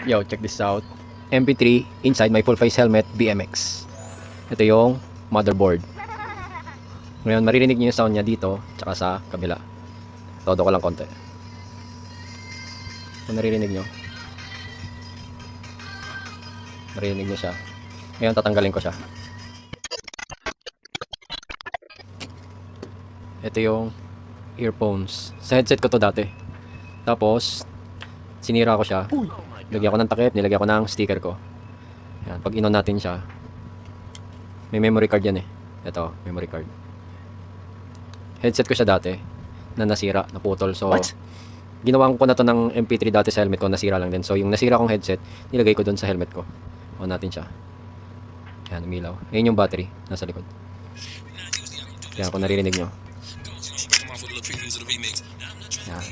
Yo, check this out. MP3 inside my full face helmet BMX. Ito yung motherboard. Ngayon, maririnig niyo yung sound niya dito, tsaka sa kabila. Todo ko lang konti. Kung naririnig niyo. Naririnig niyo siya. Ngayon, tatanggalin ko siya. Ito yung earphones. Sa headset ko to dati. Tapos, sinira ko siya. Nilagyan ko ng takip, nilagyan ko ng sticker ko. Yan, pag inon natin siya, may memory card yan eh. Ito, memory card. Headset ko siya dati, na nasira, naputol. So, ginawan ko na to ng MP3 dati sa helmet ko, nasira lang din. So, yung nasira kong headset, nilagay ko dun sa helmet ko. On natin siya. Yan, umilaw. Ayun yung battery, nasa likod. Yan, kung naririnig nyo. Yan.